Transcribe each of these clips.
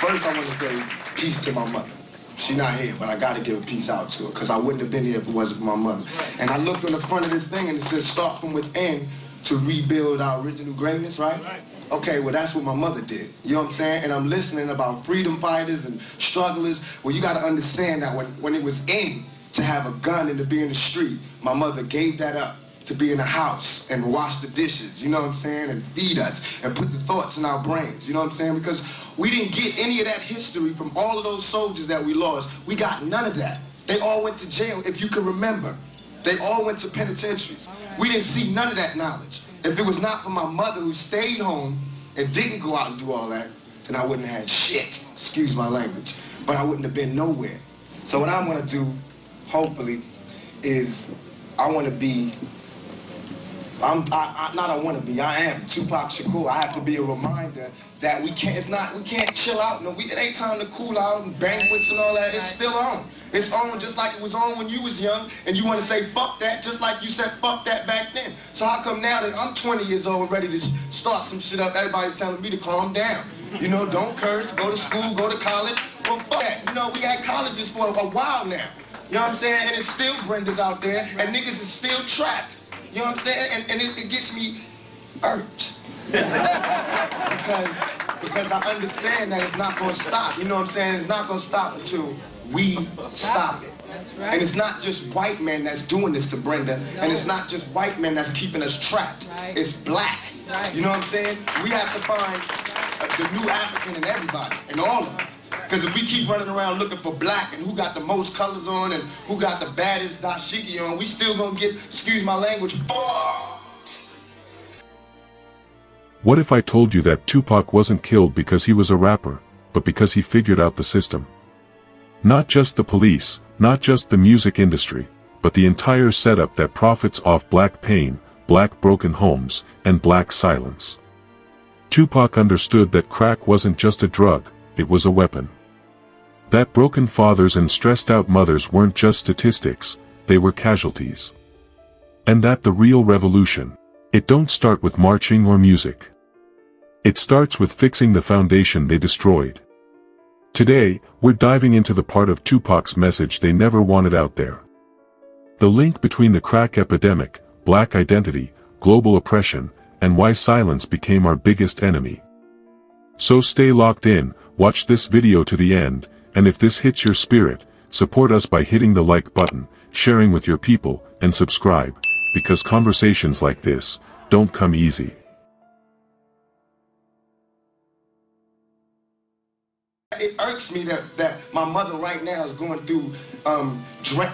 First, I want to say peace to my mother. She's not here, but I got to give a peace out to her, because I wouldn't have been here if it wasn't for my mother. And I looked on the front of this thing, and it says, start from within to rebuild our original greatness, right? Okay, well, that's what my mother did. You know what I'm saying? And I'm listening about freedom fighters and strugglers. Well, you got to understand that when it was in to have a gun and to be in the street, my mother gave that up to be in the house and wash the dishes, you know what I'm saying, and feed us and put the thoughts in our brains, you know what I'm saying? Because we didn't get any of that history from all of those soldiers that we lost. We got none of that. They all went to jail, if you can remember. They all went to penitentiaries. We didn't see none of that knowledge. If it was not for my mother who stayed home and didn't go out and do all that, then I wouldn't have had shit, excuse my language, but I wouldn't have been nowhere. So what I want to do, hopefully, is I want to be, I am Tupac Shakur. I have to be a reminder that we can't chill out. No, it ain't time to cool out and banquets and all that. It's still on. It's on just like it was on when you was young, and you want to say fuck that, just like you said fuck that back then. So how come now that I'm 20 years old and ready to start some shit up, everybody telling me to calm down? You know, don't curse, go to school, go to college. Well, fuck that. You know, we had colleges for a while now. You know what I'm saying? And it's still Brenda's out there, and niggas is still trapped. You know what I'm saying? And it gets me irked. because I understand that it's not going to stop. You know what I'm saying? It's not going to stop until we stop it. That's right. And it's not just white men that's doing this to Brenda, and it's not just white men that's keeping us trapped. Right. It's black. Right. You know what I'm saying? We have to find the new African in everybody, in all of us. Because if we keep running around looking for black and who got the most colors on and who got the baddest dashiki on, we still gonna get, excuse my language, What if I told you that Tupac wasn't killed because he was a rapper, but because he figured out the system? Not just the police, not just the music industry, but the entire setup that profits off black pain, black broken homes, and black silence. Tupac understood that crack wasn't just a drug, it was a weapon. That broken fathers and stressed-out mothers weren't just statistics, they were casualties. And that the real revolution, it don't start with marching or music. It starts with fixing the foundation they destroyed. Today, we're diving into the part of Tupac's message they never wanted out there. The link between the crack epidemic, black identity, global oppression, and why silence became our biggest enemy. So stay locked in, watch this video to the end, and if this hits your spirit, support us by hitting the like button, sharing with your people, and subscribe, because conversations like this don't come easy. It irks me that my mother right now is going through,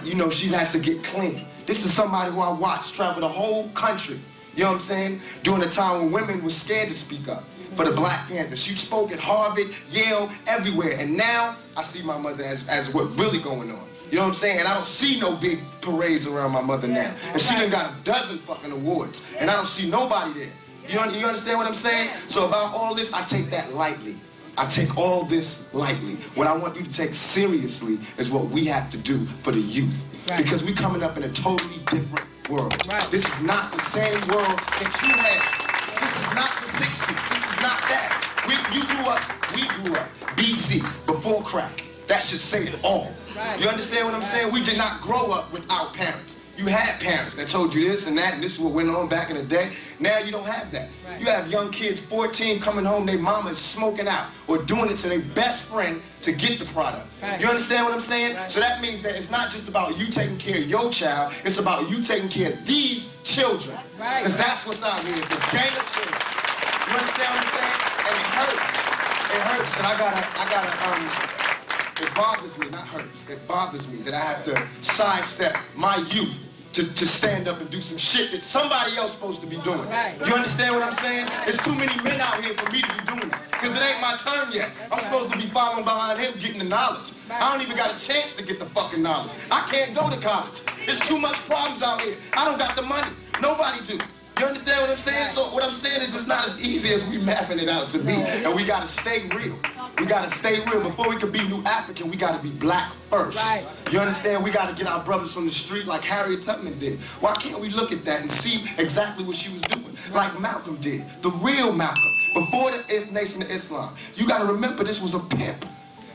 you know, she has to get clean. This is somebody who I watched travel the whole country, you know what I'm saying, during a time when women were scared to speak up for the Black Panthers. She spoke at Harvard, Yale, everywhere, and now I see my mother as what's really going on. You know what I'm saying? And I don't see no big parades around my mother now. And she done got a dozen fucking awards, and I don't see nobody there. You understand what I'm saying? So about all this, I take that lightly. I take all this lightly. What I want you to take seriously is what we have to do for the youth. Right. Because we're coming up in a totally different world. Right. This is not the same world that you had. This is not the 60s. This is not that. We grew up, BC, before crack. That should say it all. Right. You understand what I'm saying? We did not grow up without parents. You had parents that told you this and that, and this is what went on back in the day. Now you don't have that. Right. You have young kids, 14, coming home, their mama is smoking out or doing it to their best friend to get the product. Right. You understand what I'm saying? Right. So that means that it's not just about you taking care of your child, it's about you taking care of these children. Because that's what's out here, it's a gang of children. You understand what I'm saying? And it hurts. It hurts that it bothers me, not hurts, it bothers me that I have to sidestep my youth to stand up and do some shit that somebody else supposed to be doing. Right. You understand what I'm saying? There's too many men out here for me to be doing this, because it ain't my turn yet. I'm supposed to be following behind him getting the knowledge. I don't even got a chance to get the fucking knowledge. I can't go to college. There's too much problems out here. I don't got the money. Nobody do. You understand what I'm saying? So what I'm saying is it's not as easy as we mapping it out to be. And we gotta stay real. We gotta stay real. Before we can be New African, we gotta be black first. Right. You understand? We gotta get our brothers from the street like Harriet Tubman did. Why can't we look at that and see exactly what she was doing? Like Malcolm did. The real Malcolm. Before the Nation of Islam. You gotta remember this was a pimp.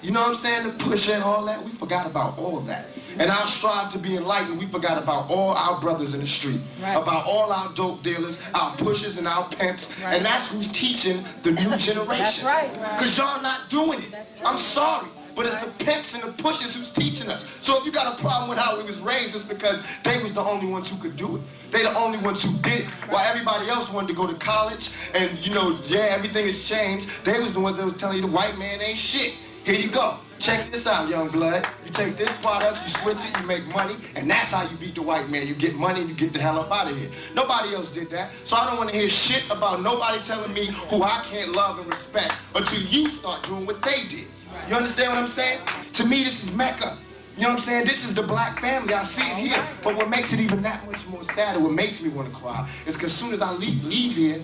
You know what I'm saying? The pusher and all that. We forgot about all that. And our strive to be enlightened, we forgot about all our brothers in the street. Right. About all our dope dealers, our pushers and our pimps. Right. And that's who's teaching the new generation. That's right. Because y'all not doing it. I'm sorry. But it's the pimps and the pushers who's teaching us. So if you got a problem with how we was raised, it's because they was the only ones who could do it. They the only ones who did it. While everybody else wanted to go to college and, you know, yeah, everything has changed. They was the ones that was telling you the white man ain't shit. Here you go. Check this out, young blood. You take this product, you switch it, you make money, and that's how you beat the white man. You get money and you get the hell up out of here. Nobody else did that. So I don't want to hear shit about nobody telling me who I can't love and respect until you start doing what they did. You understand what I'm saying? To me, this is Mecca. You know what I'm saying? This is the black family. I see it here. But what makes it even that much more sadder, what makes me want to cry, is because as soon as I leave here,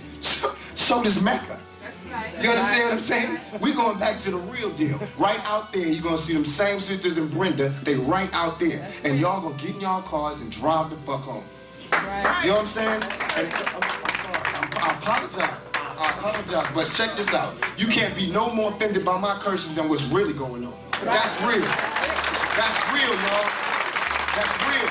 so does Mecca. You understand what I'm saying? We're going back to the real deal. Right out there, you're going to see them same sisters and Brenda. They right out there. And y'all going to get in y'all cars and drive the fuck home. You know what I'm saying? And I apologize. I apologize. But check this out. You can't be no more offended by my curses than what's really going on. That's real. That's real, y'all. That's real.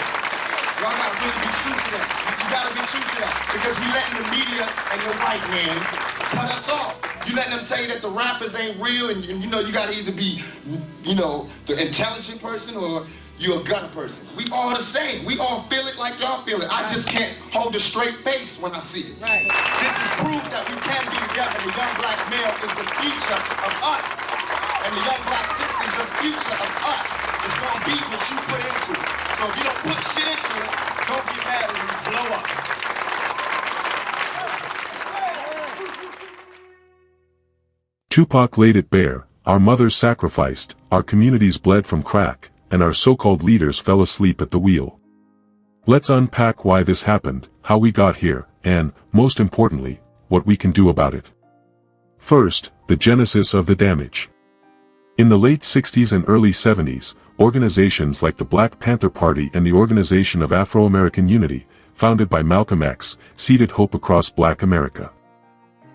Y'all gotta really be true to that. You gotta be true to that. Because we letting the media and the white man cut us off. You letting them tell you that the rappers ain't real and you know you gotta either be, you know, the intelligent person or you're a gutter person. We all the same. We all feel it like y'all feel it. I just can't hold a straight face when I see it. Right. This is proof that we can be together. The young black male is the future of us. And the young black sister is the future of us. It's gonna be what you put into it. So if you don't put shit into it, don't get mad when you blow up. Tupac laid it bare. Our mothers sacrificed, our communities bled from crack, and our so-called leaders fell asleep at the wheel. Let's unpack why this happened, how we got here, and, most importantly, what we can do about it. First, the genesis of the damage. In the late 60s and early 70s, organizations like the Black Panther Party and the Organization of Afro-American Unity, founded by Malcolm X, seeded hope across Black America.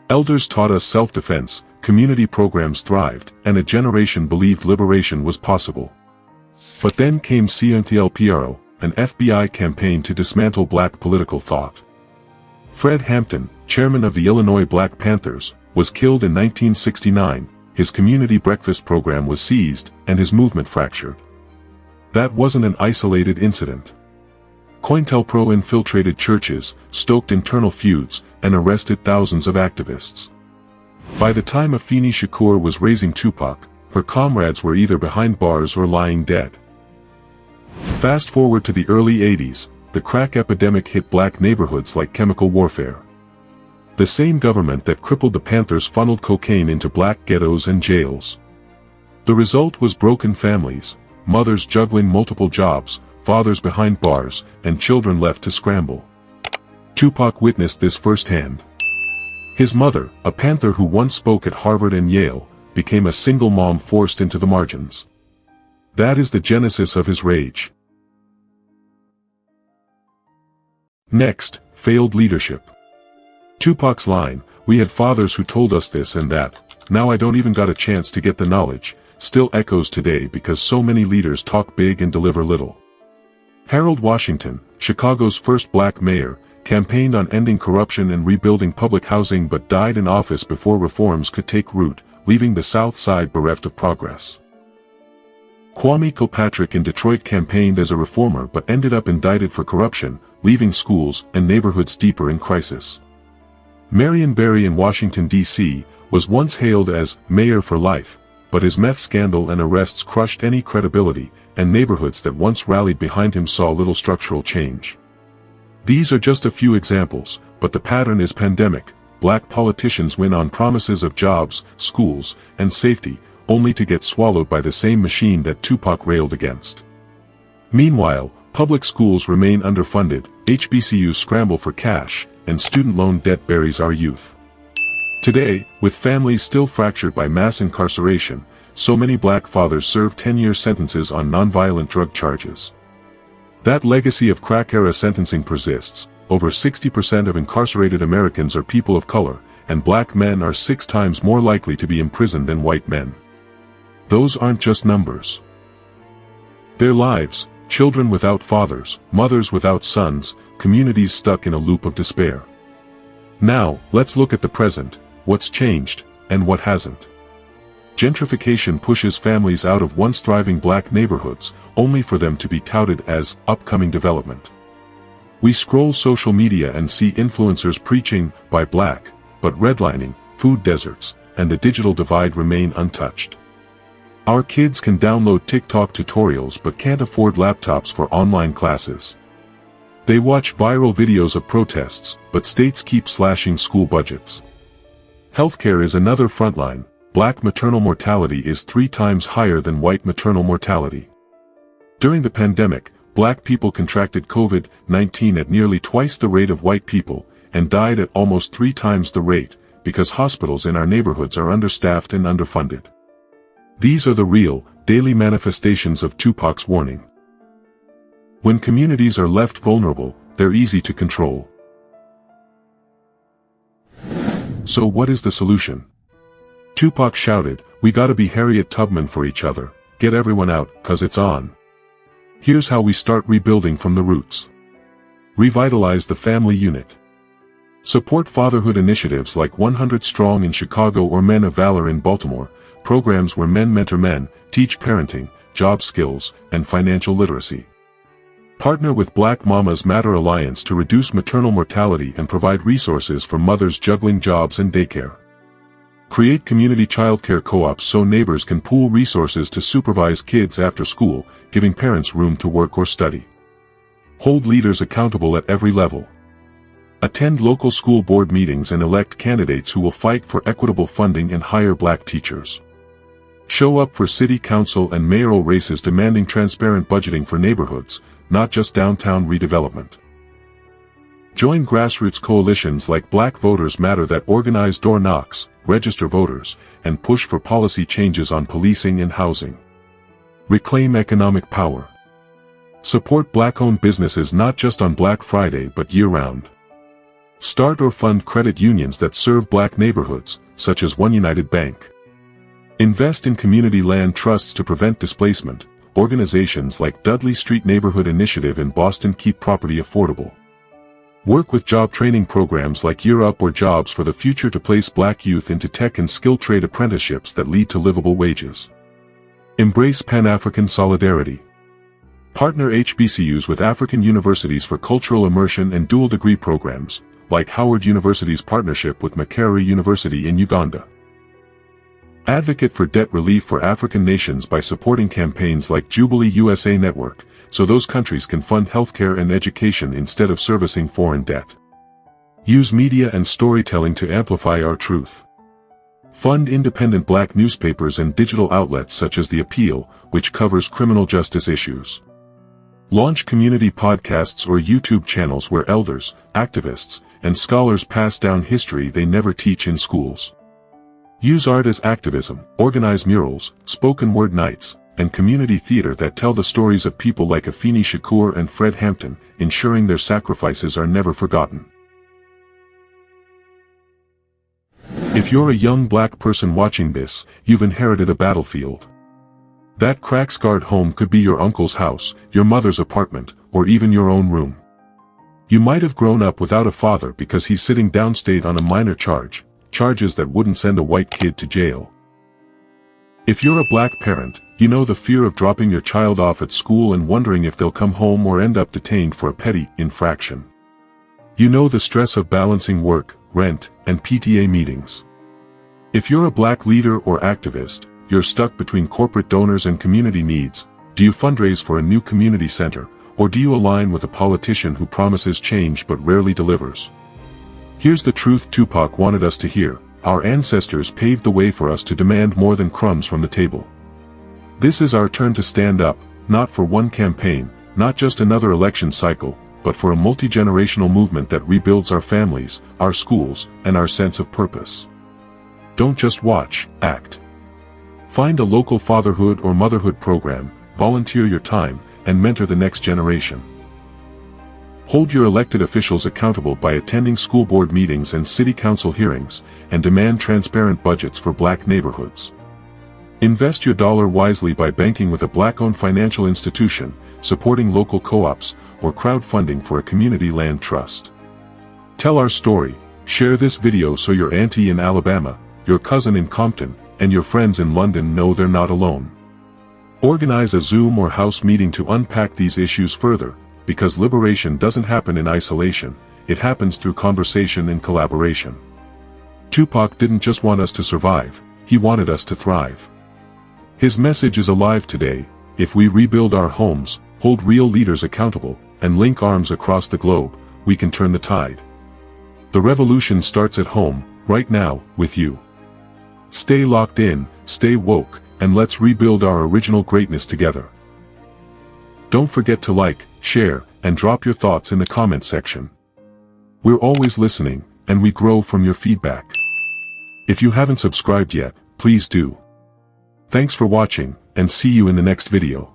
Elders taught us self-defense, community programs thrived, and a generation believed liberation was possible. But then came COINTELPRO, an FBI campaign to dismantle black political thought. Fred Hampton, chairman of the Illinois Black Panthers, was killed in 1969, his community breakfast program was seized, and his movement fractured. That wasn't an isolated incident. COINTELPRO infiltrated churches, stoked internal feuds, and arrested thousands of activists. By the time Afeni Shakur was raising Tupac, her comrades were either behind bars or lying dead. Fast forward to the early 80s, the crack epidemic hit black neighborhoods like chemical warfare. The same government that crippled the Panthers funneled cocaine into black ghettos and jails. The result was broken families, mothers juggling multiple jobs, fathers behind bars, and children left to scramble. Tupac witnessed this firsthand. His mother, a Panther who once spoke at Harvard and Yale, became a single mom forced into the margins. That is the genesis of his rage. Next, failed leadership. Tupac's line, "We had fathers who told us this and that, now I don't even got a chance to get the knowledge," still echoes today because so many leaders talk big and deliver little. Harold Washington, Chicago's first black mayor, campaigned on ending corruption and rebuilding public housing but died in office before reforms could take root, leaving the South Side bereft of progress. Kwame Kilpatrick in Detroit campaigned as a reformer but ended up indicted for corruption, leaving schools and neighborhoods deeper in crisis. Marion Barry in Washington, D.C., was once hailed as mayor for life, but his meth scandal and arrests crushed any credibility, and neighborhoods that once rallied behind him saw little structural change. These are just a few examples, but the pattern is pandemic. Black politicians win on promises of jobs, schools, and safety, only to get swallowed by the same machine that Tupac railed against. Meanwhile, public schools remain underfunded, HBCUs scramble for cash, and student loan debt buries our youth. Today, with families still fractured by mass incarceration, so many black fathers serve 10-year sentences on nonviolent drug charges. That legacy of crack-era sentencing persists. Over 60% of incarcerated Americans are people of color, and black men are 6 times more likely to be imprisoned than white men. Those aren't just numbers. Their lives, children without fathers, mothers without sons, communities stuck in a loop of despair. Now, let's look at the present, what's changed, and what hasn't. Gentrification pushes families out of once thriving black neighborhoods, only for them to be touted as upcoming development. We scroll social media and see influencers preaching, "Buy black," but redlining, food deserts, and the digital divide remain untouched. Our kids can download TikTok tutorials but can't afford laptops for online classes. They watch viral videos of protests, but states keep slashing school budgets. Healthcare is another frontline. Black maternal mortality is 3 times higher than white maternal mortality. During the pandemic, black people contracted COVID-19 at nearly twice the rate of white people, and died at almost 3 times the rate, because hospitals in our neighborhoods are understaffed and underfunded. These are the real, daily manifestations of Tupac's warning. When communities are left vulnerable, they're easy to control. So what is the solution? Tupac shouted, "We gotta be Harriet Tubman for each other, get everyone out, 'cause it's on." Here's how we start rebuilding from the roots. Revitalize the family unit. Support fatherhood initiatives like 100 Strong in Chicago or Men of Valor in Baltimore, programs where men mentor men, teach parenting, job skills, and financial literacy. Partner with Black Mamas Matter Alliance to reduce maternal mortality and provide resources for mothers juggling jobs and daycare. Create community childcare co-ops so neighbors can pool resources to supervise kids after school, giving parents room to work or study. Hold leaders accountable at every level. Attend local school board meetings and elect candidates who will fight for equitable funding and hire black teachers. Show up for city council and mayoral races demanding transparent budgeting for neighborhoods, not just downtown redevelopment. Join grassroots coalitions like Black Voters Matter that organize door knocks, register voters, and push for policy changes on policing and housing. Reclaim economic power. Support black-owned businesses not just on Black Friday but year-round. Start or fund credit unions that serve black neighborhoods, such as One United Bank. Invest in community land trusts to prevent displacement. Organizations like Dudley Street Neighborhood Initiative in Boston keep property affordable. Work with job training programs like Year Up or Jobs for the Future to place black youth into tech and skill trade apprenticeships that lead to livable wages. Embrace Pan-African solidarity. Partner HBCUs with African universities for cultural immersion and dual degree programs, like Howard University's partnership with Makerere University in Uganda. Advocate for debt relief for African nations by supporting campaigns like Jubilee USA Network, so those countries can fund healthcare and education instead of servicing foreign debt. Use media and storytelling to amplify our truth. Fund independent black newspapers and digital outlets such as The Appeal, which covers criminal justice issues. Launch community podcasts or YouTube channels where elders, activists, and scholars pass down history they never teach in schools. Use art as activism, organize murals, spoken word nights, and community theater that tell the stories of people like Afeni Shakur and Fred Hampton, ensuring their sacrifices are never forgotten. If you're a young black person watching this, you've inherited a battlefield. That crack-scarred home could be your uncle's house, your mother's apartment, or even your own room. You might have grown up without a father because he's sitting downstate on a minor charges that wouldn't send a white kid to jail. If you're a black parent, you know the fear of dropping your child off at school and wondering if they'll come home or end up detained for a petty infraction. You know the stress of balancing work, rent, and PTA meetings. If you're a black leader or activist, you're stuck between corporate donors and community needs. Do you fundraise for a new community center, or do you align with a politician who promises change but rarely delivers? Here's the truth Tupac wanted us to hear: our ancestors paved the way for us to demand more than crumbs from the table. This is our turn to stand up, not for one campaign, not just another election cycle, but for a multi-generational movement that rebuilds our families, our schools, and our sense of purpose. Don't just watch, act. Find a local fatherhood or motherhood program, volunteer your time, and mentor the next generation. Hold your elected officials accountable by attending school board meetings and city council hearings, and demand transparent budgets for black neighborhoods. Invest your dollar wisely by banking with a black-owned financial institution, supporting local co-ops, or crowdfunding for a community land trust. Tell our story. Share this video so your auntie in Alabama, your cousin in Compton, and your friends in London know they're not alone. Organize a Zoom or house meeting to unpack these issues further, because liberation doesn't happen in isolation, it happens through conversation and collaboration. Tupac didn't just want us to survive, he wanted us to thrive. His message is alive today. If we rebuild our homes, hold real leaders accountable, and link arms across the globe, we can turn the tide. The revolution starts at home, right now, with you. Stay locked in, stay woke, and let's rebuild our original greatness together. Don't forget to like, share, and drop your thoughts in the comment section. We're always listening, and we grow from your feedback. If you haven't subscribed yet, please do. Thanks for watching, and see you in the next video.